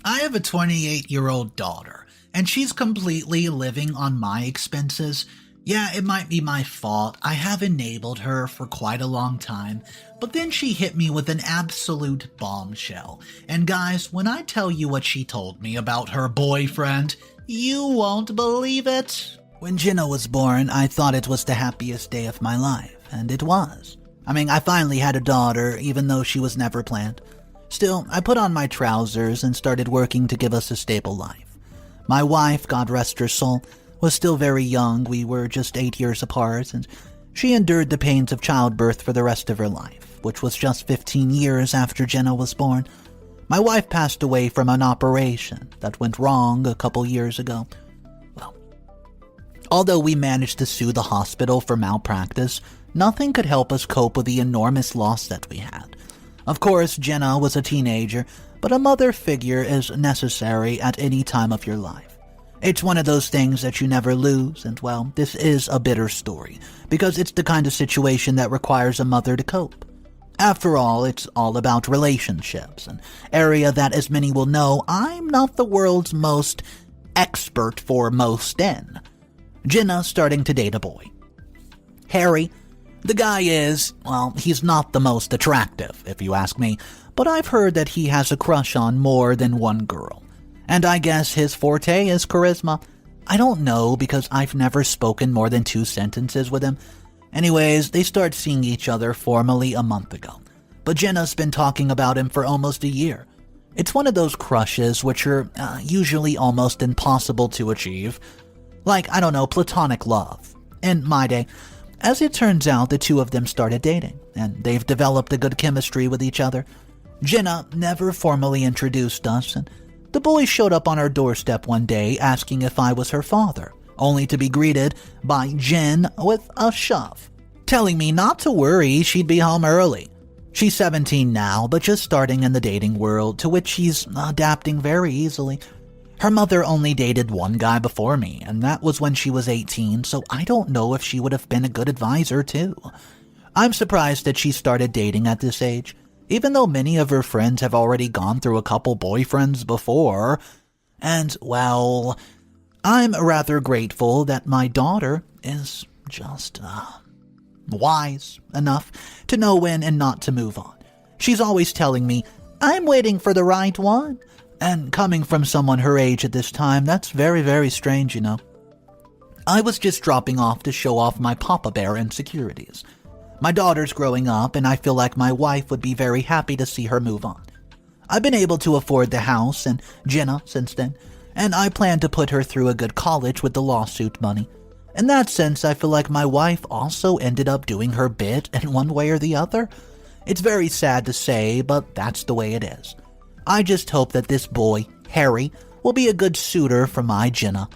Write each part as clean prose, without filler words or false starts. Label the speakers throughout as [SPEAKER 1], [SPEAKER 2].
[SPEAKER 1] I have a 28-year-old daughter, and she's completely living on my expenses. Yeah, it might be my fault. I have enabled her for quite a long time, but then she hit me with an absolute bombshell. And guys, when I tell you what she told me about her boyfriend, you won't believe it. When Jenna was born, I thought it was the happiest day of my life, and it was. I finally had a daughter, even though she was never planned. Still, I put on my trousers and started working to give us a stable life. My wife, God rest her soul, was still very young. We were just 8 years apart, and she endured the pains of childbirth for the rest of her life, which was just 15 years after Jenna was born. My wife passed away from an operation that went wrong a couple years ago. Well, although we managed to sue the hospital for malpractice, nothing could help us cope with the enormous loss that we had. Of course, Jenna was a teenager, but a mother figure is necessary at any time of your life. It's one of those things that you never lose, and well, this is a bitter story, because it's the kind of situation that requires a mother to cope. After all, it's all about relationships, an area that, as many will know, I'm not the world's most expert for most in. Jenna starting to date a boy. Harry. The guy is, well, he's not the most attractive, if you ask me, but I've heard that he has a crush on more than one girl. And I guess his forte is charisma. I don't know because I've never spoken more than 2 sentences with him. Anyways, they start seeing each other formally a month ago. But Jenna's been talking about him for almost a year. It's one of those crushes which are usually almost impossible to achieve. Like, I don't know, platonic love. In my day. As it turns out, the two of them started dating, and they've developed a good chemistry with each other. Jenna never formally introduced us, and the boy showed up on our doorstep one day asking if I was her father, only to be greeted by Jen with a shove, telling me not to worry, she'd be home early. She's 17 now, but just starting in the dating world, to which she's adapting very easily. Her mother only dated one guy before me, and that was when she was 18, so I don't know if she would have been a good advisor, too. I'm surprised that she started dating at this age, even though many of her friends have already gone through a couple boyfriends before. And, well, I'm rather grateful that my daughter is just, wise enough to know when and not to move on. She's always telling me, I'm waiting for the right one. And coming from someone her age at this time, that's very, very strange, you know. I was just dropping off to show off my Papa Bear insecurities. My daughter's growing up, and I feel like my wife would be very happy to see her move on. I've been able to afford the house and Jenna since then, and I plan to put her through a good college with the lawsuit money. In that sense, I feel like my wife also ended up doing her bit in one way or the other. It's very sad to say, but that's the way it is. I just hope that this boy, Harry, will be a good suitor for my Jenna.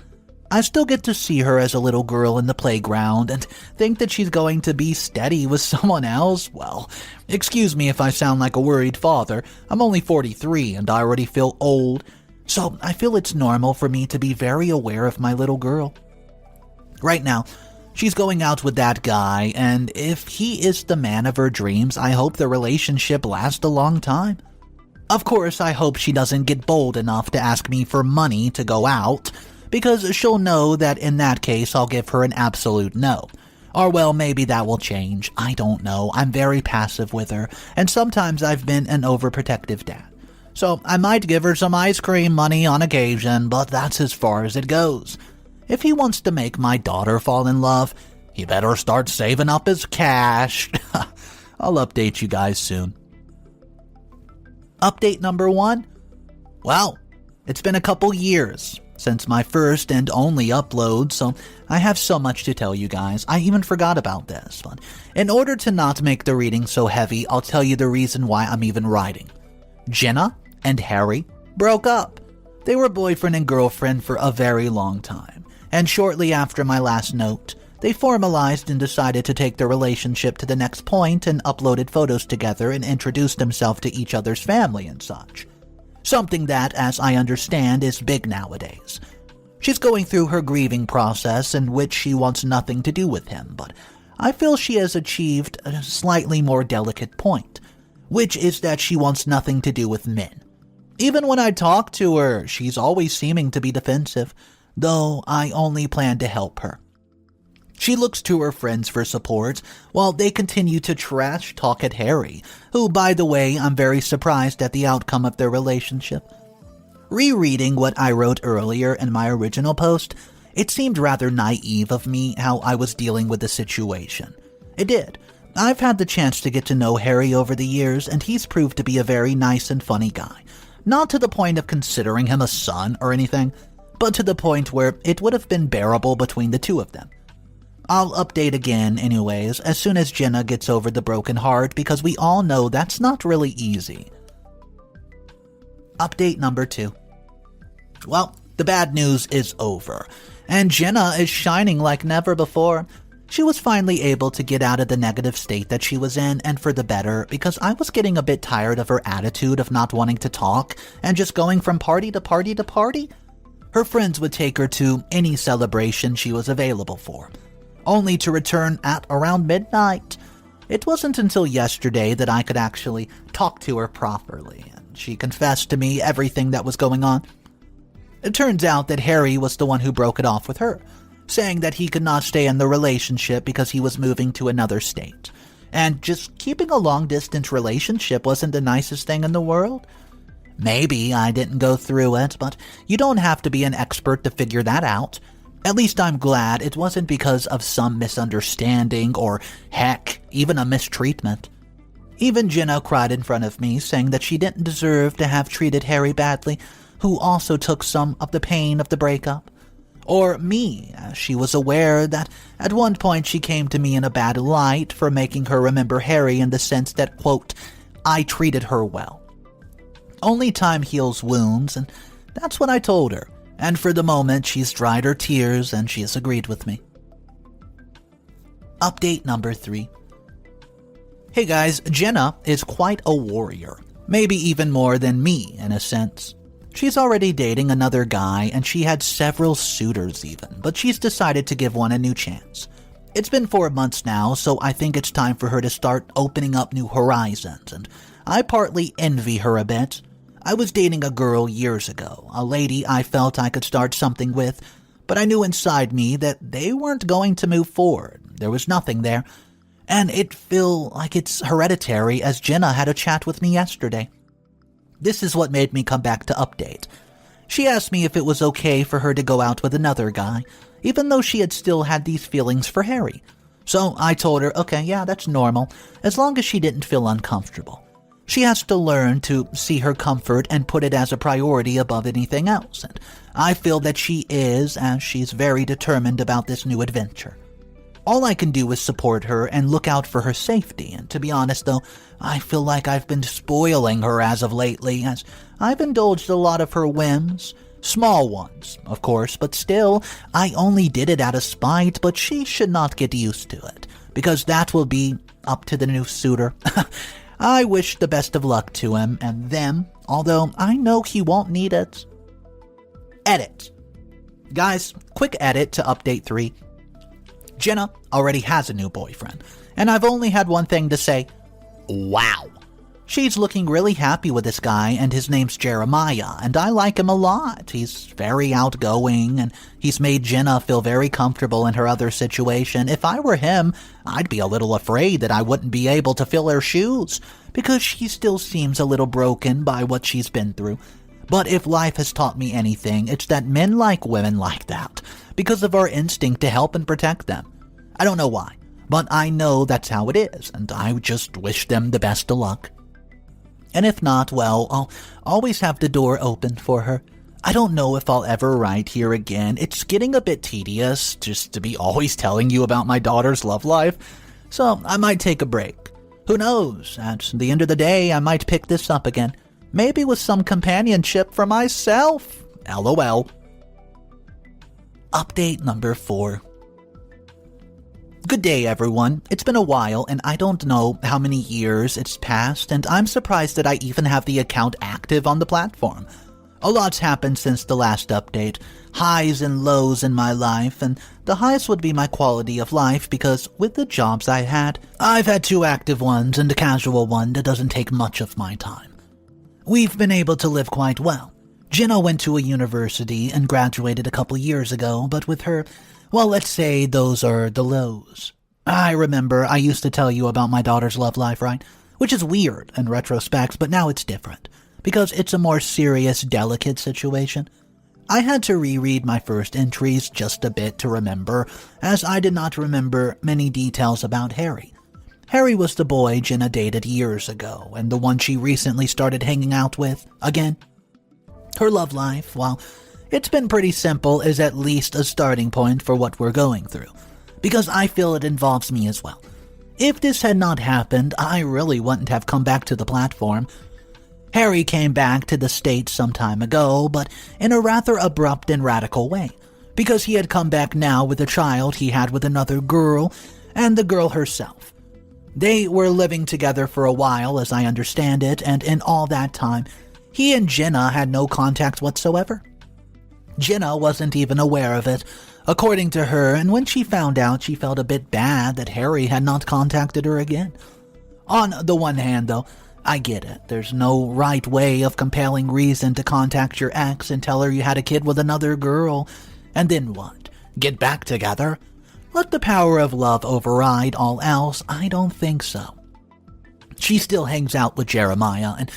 [SPEAKER 1] I still get to see her as a little girl in the playground and think that she's going to be steady with someone else. Well, excuse me if I sound like a worried father. I'm only 43 and I already feel old. So I feel it's normal for me to be very aware of my little girl. Right now, she's going out with that guy, and if he is the man of her dreams, I hope the relationship lasts a long time. Of course, I hope she doesn't get bold enough to ask me for money to go out, because she'll know that in that case I'll give her an absolute no. Or well, maybe that will change. I don't know. I'm very passive with her, and sometimes I've been an overprotective dad. So I might give her some ice cream money on occasion, but that's as far as it goes. If he wants to make my daughter fall in love, he better start saving up his cash. I'll update you guys soon. Update number 1? Well, it's been a couple years since my first and only upload, so I have so much to tell you guys. I even forgot about this, but in order to not make the reading so heavy, I'll tell you the reason why I'm even writing. Jenna and Harry broke up. They were boyfriend and girlfriend for a very long time, and shortly after my last note, they formalized and decided to take their relationship to the next point and uploaded photos together and introduced themselves to each other's family and such. Something that, as I understand, is big nowadays. She's going through her grieving process in which she wants nothing to do with him, but I feel she has achieved a slightly more delicate point, which is that she wants nothing to do with men. Even when I talk to her, she's always seeming to be defensive, though I only plan to help her. She looks to her friends for support, while they continue to trash talk at Harry, who, by the way, I'm very surprised at the outcome of their relationship. Rereading what I wrote earlier in my original post, it seemed rather naive of me how I was dealing with the situation. It did. I've had the chance to get to know Harry over the years, and he's proved to be a very nice and funny guy. Not to the point of considering him a son or anything, but to the point where it would have been bearable between the two of them. I'll update again anyways as soon as Jenna gets over the broken heart, because we all know that's not really easy. Update number 2. Well, the bad news is over, and Jenna is shining like never before. She was finally able to get out of the negative state that she was in, and for the better, because I was getting a bit tired of her attitude of not wanting to talk and just going from party to party to party. Her friends would take her to any celebration she was available for, only to return at around midnight. It wasn't until yesterday that I could actually talk to her properly, and she confessed to me everything that was going on. It turns out that Harry was the one who broke it off with her, saying that he could not stay in the relationship because he was moving to another state. And just keeping a long-distance relationship wasn't the nicest thing in the world. Maybe I didn't go through it, but you don't have to be an expert to figure that out. At least I'm glad it wasn't because of some misunderstanding or, heck, even a mistreatment. Even Jenna cried in front of me, saying that she didn't deserve to have treated Harry badly, who also took some of the pain of the breakup. Or me, as she was aware that at one point she came to me in a bad light for making her remember Harry in the sense that, quote, I treated her well. Only time heals wounds, and that's what I told her. And for the moment, she's dried her tears and she has agreed with me. Update number 3. Hey guys, Jenna is quite a warrior. Maybe even more than me, in a sense. She's already dating another guy, and she had several suitors even, but she's decided to give one a new chance. It's been 4 months now, so I think it's time for her to start opening up new horizons, and I partly envy her a bit. I was dating a girl years ago, a lady I felt I could start something with, but I knew inside me that they weren't going to move forward. There was nothing there, and it felt like it's hereditary, as Jenna had a chat with me yesterday. This is what made me come back to update. She asked me if it was okay for her to go out with another guy, even though she had still had these feelings for Harry. So I told her, okay, yeah, that's normal, as long as she didn't feel uncomfortable. She has to learn to see her comfort and put it as a priority above anything else, and I feel that she is, as she's very determined about this new adventure. All I can do is support her and look out for her safety, and to be honest though, I feel like I've been spoiling her as of lately, as I've indulged a lot of her whims. Small ones, of course, but still, I only did it out of spite, but she should not get used to it, because that will be up to the new suitor. I wish the best of luck to him and them, although I know he won't need it. Edit. Guys, quick edit to update 3. Jenna already has a new boyfriend, and I've only had one thing to say. Wow. She's looking really happy with this guy, and his name's Jeremiah, and I like him a lot. He's very outgoing, and he's made Jenna feel very comfortable in her other situation. If I were him, I'd be a little afraid that I wouldn't be able to fill her shoes, because she still seems a little broken by what she's been through. But if life has taught me anything, it's that men like women like that, because of our instinct to help and protect them. I don't know why, but I know that's how it is, and I just wish them the best of luck. And if not, well, I'll always have the door open for her. I don't know if I'll ever write here again. It's getting a bit tedious just to be always telling you about my daughter's love life, so I might take a break. Who knows? At the end of the day, I might pick this up again. Maybe with some companionship for myself. LOL. Update number 4. Good day, everyone. It's been a while, and I don't know how many years it's passed, and I'm surprised that I even have the account active on the platform. A lot's happened since the last update. Highs and lows in my life, and the highest would be my quality of life, because with the jobs I've had 2 active ones and a casual one that doesn't take much of my time. We've been able to live quite well. Jenna went to a university and graduated a couple years ago, but with her, well, let's say those are the lows. I remember I used to tell you about my daughter's love life, right? Which is weird in retrospect, but now it's different, because it's a more serious, delicate situation. I had to reread my first entries just a bit to remember, as I did not remember many details about Harry. Harry was the boy Jenna dated years ago, and the one she recently started hanging out with again. Her love life, while it's been pretty simple, is at least a starting point for what we're going through, because I feel it involves me as well. If this had not happened, I really wouldn't have come back to the platform. Harry came back to the States some time ago, but in a rather abrupt and radical way, because he had come back now with a child he had with another girl, and the girl herself. They were living together for a while, as I understand it, and in all that time, he and Jenna had no contact whatsoever. Jenna wasn't even aware of it, according to her, and when she found out, she felt a bit bad that Harry had not contacted her again. On the one hand, though, I get it. There's no right way of compelling reason to contact your ex and tell her you had a kid with another girl. And then what? Get back together? Let the power of love override all else? I don't think so. She still hangs out with Jeremiah, and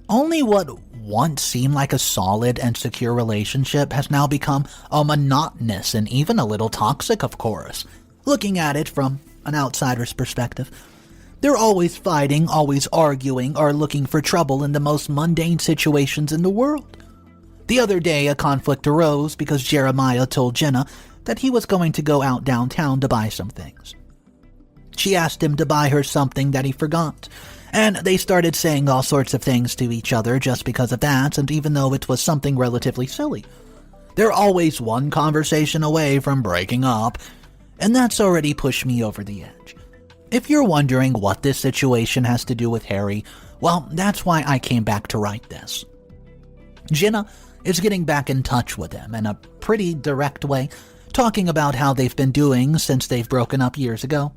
[SPEAKER 1] only what once seemed like a solid and secure relationship has now become a monotonous and even a little toxic, of course. Looking at it from an outsider's perspective, they're always fighting, always arguing, or looking for trouble in the most mundane situations in the world. The other day, a conflict arose because Jeremiah told Jenna that he was going to go out downtown to buy some things. She asked him to buy her something that he forgot, and they started saying all sorts of things to each other just because of that, and even though it was something relatively silly. They're always one conversation away from breaking up, and that's already pushed me over the edge. If you're wondering what this situation has to do with Harry, well, that's why I came back to write this. Jenna is getting back in touch with him in a pretty direct way, talking about how they've been doing since they've broken up years ago.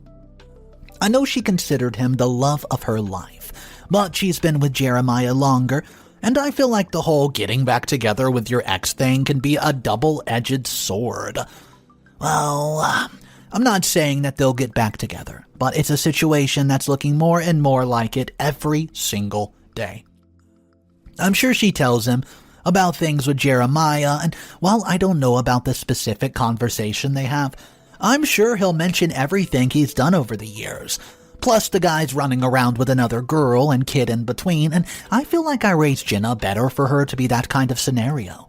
[SPEAKER 1] I know she considered him the love of her life, but she's been with Jeremiah longer, and I feel like the whole getting back together with your ex thing can be a double-edged sword. Well, I'm not saying that they'll get back together, but it's a situation that's looking more and more like it every single day. I'm sure she tells him about things with Jeremiah, and while I don't know about the specific conversation they have, I'm sure he'll mention everything he's done over the years, plus the guys running around with another girl and kid in between, and I feel like I raised Jenna better for her to be that kind of scenario.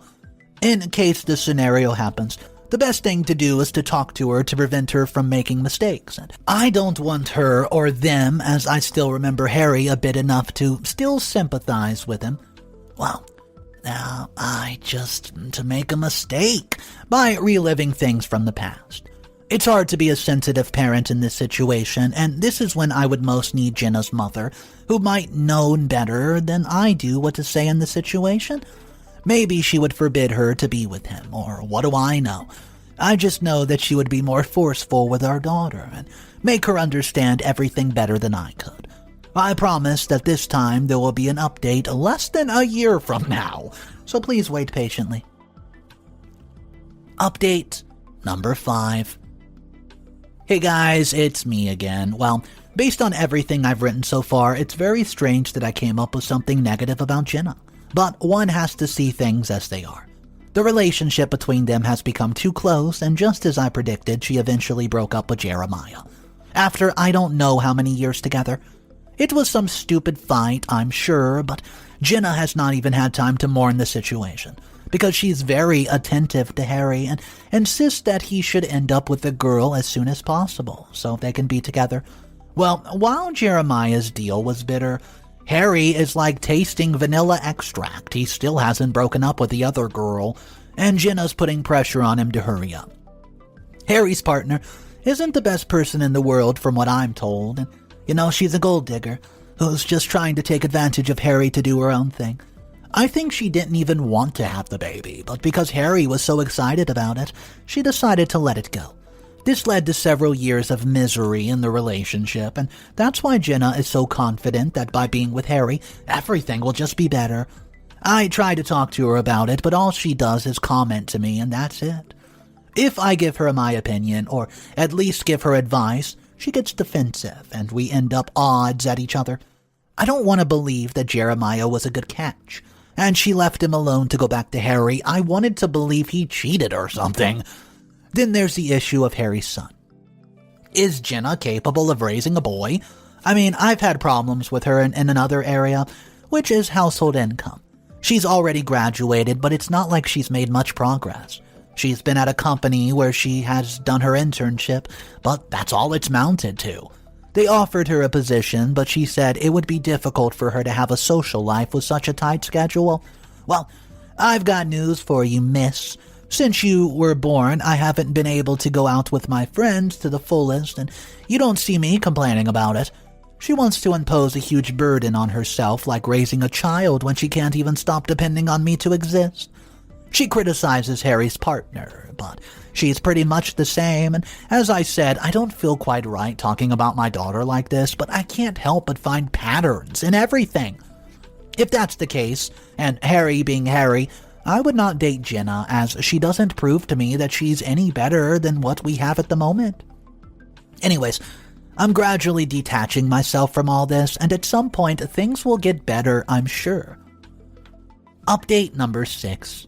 [SPEAKER 1] In case this scenario happens, the best thing to do is to talk to her to prevent her from making mistakes, and I don't want her or them, as I still remember Harry a bit enough to still sympathize with him. Well, now to make a mistake by reliving things from the past. It's hard to be a sensitive parent in this situation, and this is when I would most need Jenna's mother, who might know better than I do what to say in the situation. Maybe she would forbid her to be with him, or what do I know? I just know that she would be more forceful with our daughter and make her understand everything better than I could. I promise that this time there will be an update less than a year from now, so please wait patiently. Update number 5. Hey guys, it's me again. Well, based on everything I've written so far, it's very strange that I came up with something negative about Jenna. But one has to see things as they are. The relationship between them has become too close, and just as I predicted, she eventually broke up with Jeremiah. After I don't know how many years together. It was some stupid fight, I'm sure, but Jenna has not even had time to mourn the situation, because she's very attentive to Harry and insists that he should end up with the girl as soon as possible, so they can be together. Well, while Jeremiah's deal was bitter, Harry is like tasting vanilla extract. He still hasn't broken up with the other girl, and Jenna's putting pressure on him to hurry up. Harry's partner isn't the best person in the world from what I'm told, and she's a gold digger who's just trying to take advantage of Harry to do her own thing. I think she didn't even want to have the baby, but because Harry was so excited about it, she decided to let it go. This led to several years of misery in the relationship, and that's why Jenna is so confident that by being with Harry, everything will just be better. I try to talk to her about it, but all she does is comment to me, and that's it. If I give her my opinion, or at least give her advice, she gets defensive, and we end up odds at each other. I don't want to believe that Jeremiah was a good catch, and she left him alone to go back to Harry. I wanted to believe he cheated or something. Then there's the issue of Harry's son. Is Jenna capable of raising a boy? I mean, I've had problems with her in another area, which is household income. She's already graduated, but it's not like she's made much progress. She's been at a company where she has done her internship, but that's all it's mounted to. They offered her a position, but she said it would be difficult for her to have a social life with such a tight schedule. Well, I've got news for you, miss. Since you were born, I haven't been able to go out with my friends to the fullest, and you don't see me complaining about it. She wants to impose a huge burden on herself, like raising a child when she can't even stop depending on me to exist. She criticizes Harry's partner, but she's pretty much the same, and as I said, I don't feel quite right talking about my daughter like this, but I can't help but find patterns in everything. If that's the case, and Harry being Harry, I would not date Jenna, as she doesn't prove to me that she's any better than what we have at the moment. Anyways, I'm gradually detaching myself from all this, and at some point things will get better, I'm sure. Update number 6.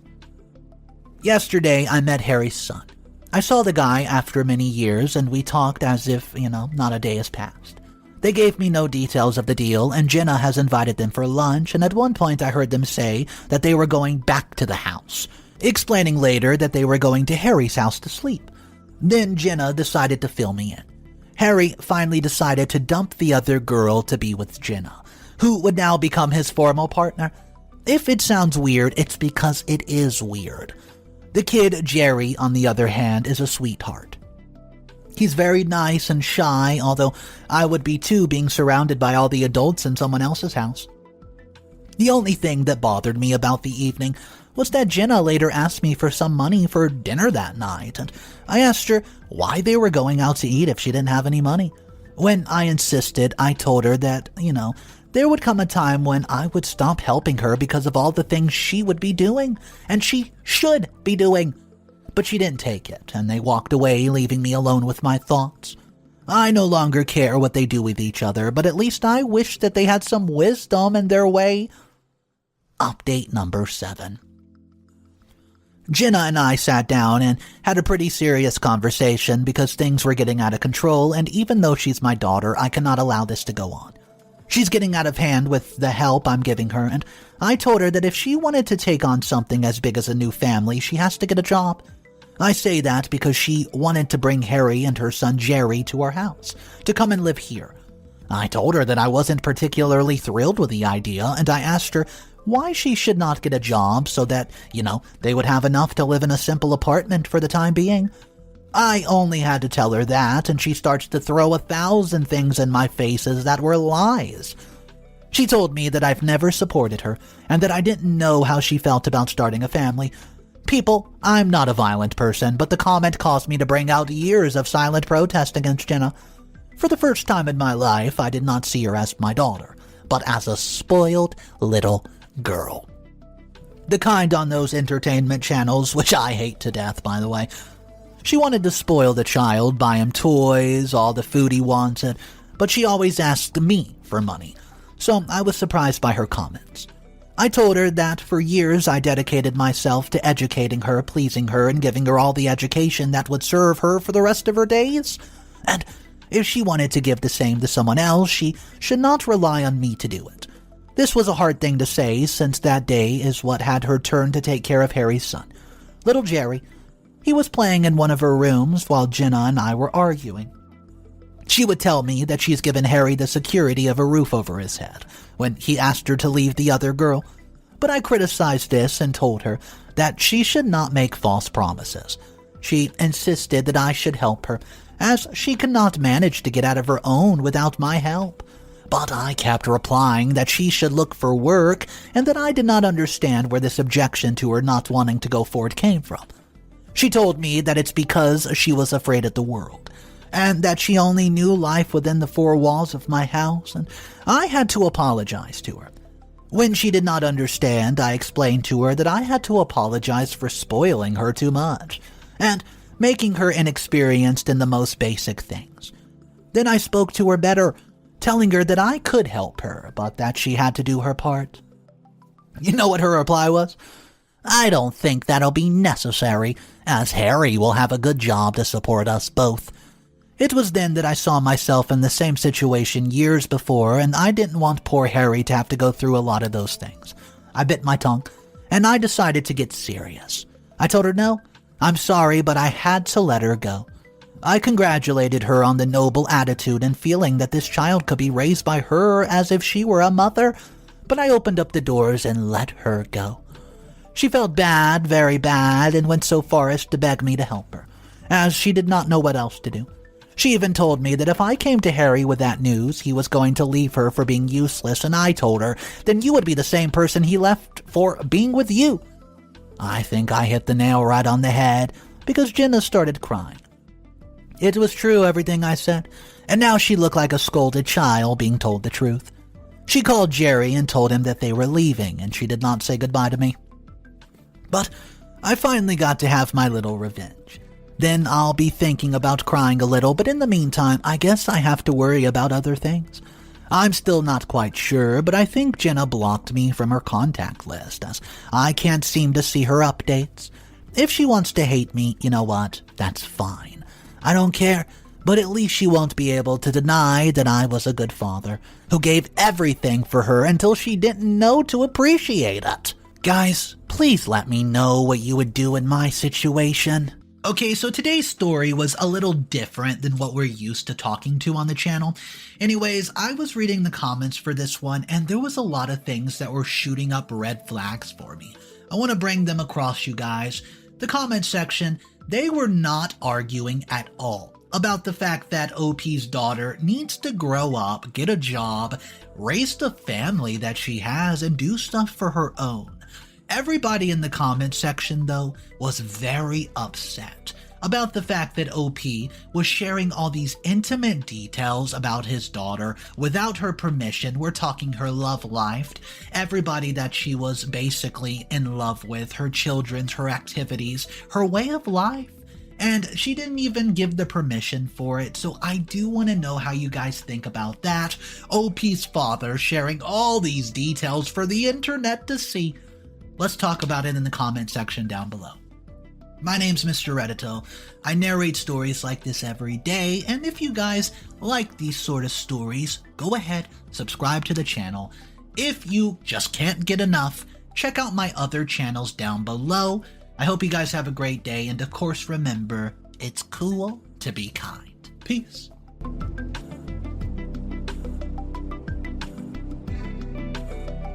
[SPEAKER 1] Yesterday, I met Harry's son. I saw the guy after many years, and we talked as if, not a day has passed. They gave me no details of the deal, and Jenna has invited them for lunch, and at one point I heard them say that they were going back to the house, explaining later that they were going to Harry's house to sleep. Then Jenna decided to fill me in. Harry finally decided to dump the other girl to be with Jenna, who would now become his formal partner. If it sounds weird, it's because it is weird. The kid, Jerry, on the other hand, is a sweetheart. He's very nice and shy, although I would be too being surrounded by all the adults in someone else's house. The only thing that bothered me about the evening was that Jenna later asked me for some money for dinner that night, and I asked her why they were going out to eat if she didn't have any money. When I insisted, I told her that, there would come a time when I would stop helping her because of all the things she would be doing, and she should be doing. But she didn't take it, and they walked away, leaving me alone with my thoughts. I no longer care what they do with each other, but at least I wish that they had some wisdom in their way. Update number 7. Jenna and I sat down and had a pretty serious conversation because things were getting out of control, and even though she's my daughter, I cannot allow this to go on. She's getting out of hand with the help I'm giving her, and I told her that if she wanted to take on something as big as a new family, she has to get a job. I say that because she wanted to bring Harry and her son Jerry to our house, to come and live here. I told her that I wasn't particularly thrilled with the idea, and I asked her why she should not get a job so that, they would have enough to live in a simple apartment for the time being. I only had to tell her that, and she starts to throw 1,000 things in my faces that were lies. She told me that I've never supported her, and that I didn't know how she felt about starting a family. People, I'm not a violent person, but the comment caused me to bring out years of silent protest against Jenna. For the first time in my life, I did not see her as my daughter, but as a spoiled little girl. The kind on those entertainment channels, which I hate to death, by the way. She wanted to spoil the child, buy him toys, all the food he wanted, but she always asked me for money, so I was surprised by her comments. I told her that for years I dedicated myself to educating her, pleasing her, and giving her all the education that would serve her for the rest of her days. And if she wanted to give the same to someone else, she should not rely on me to do it. This was a hard thing to say, since that day is what had her turn to take care of Harry's son, little Jerry. He was playing in one of her rooms while Jenna and I were arguing. She would tell me that she's given Harry the security of a roof over his head when he asked her to leave the other girl, but I criticized this and told her that she should not make false promises. She insisted that I should help her, as she could not manage to get out of her own without my help. But I kept replying that she should look for work and that I did not understand where this objection to her not wanting to go forward came from. She told me that it's because she was afraid of the world, and that she only knew life within the four walls of my house, and I had to apologize to her. When she did not understand, I explained to her that I had to apologize for spoiling her too much, and making her inexperienced in the most basic things. Then I spoke to her better, telling her that I could help her, but that she had to do her part. You know what her reply was? "I don't think that'll be necessary, as Harry will have a good job to support us both." It was then that I saw myself in the same situation years before, and I didn't want poor Harry to have to go through a lot of those things. I bit my tongue, and I decided to get serious. I told her no, I'm sorry, but I had to let her go. I congratulated her on the noble attitude and feeling that this child could be raised by her as if she were a mother, but I opened up the doors and let her go. She felt bad, very bad, and went so far as to beg me to help her, as she did not know what else to do. She even told me that if I came to Harry with that news, he was going to leave her for being useless, and I told her, then you would be the same person he left for being with you. I think I hit the nail right on the head, because Jenna started crying. It was true, everything I said, and now she looked like a scolded child being told the truth. She called Jerry and told him that they were leaving, and she did not say goodbye to me. But I finally got to have my little revenge. Then I'll be thinking about crying a little, but in the meantime, I guess I have to worry about other things. I'm still not quite sure, but I think Jenna blocked me from her contact list, as I can't seem to see her updates. If she wants to hate me, you know what? That's fine. I don't care, but at least she won't be able to deny that I was a good father, who gave everything for her until she didn't know to appreciate it. Guys, please let me know what you would do in my situation. Okay, so today's story was a little different than what we're used to talking to on the channel. Anyways, I was reading the comments for this one, and there was a lot of things that were shooting up red flags for me. I want to bring them across, you guys. The comment section, they were not arguing at all about the fact that OP's daughter needs to grow up, get a job, raise the family that she has, and do stuff for her own. Everybody in the comment section, though, was very upset about the fact that OP was sharing all these intimate details about his daughter without her permission. We're talking her love life, everybody that she was basically in love with, her children, her activities, her way of life. And she didn't even give the permission for it, so I do want to know how you guys think about that. OP's father sharing all these details for the internet to see. Let's talk about it in the comment section down below. My name's Mr. Reddito. I narrate stories like this every day, and if you guys like these sort of stories, go ahead, subscribe to the channel. If you just can't get enough, check out my other channels down below. I hope you guys have a great day, and of course remember, it's cool to be kind. Peace.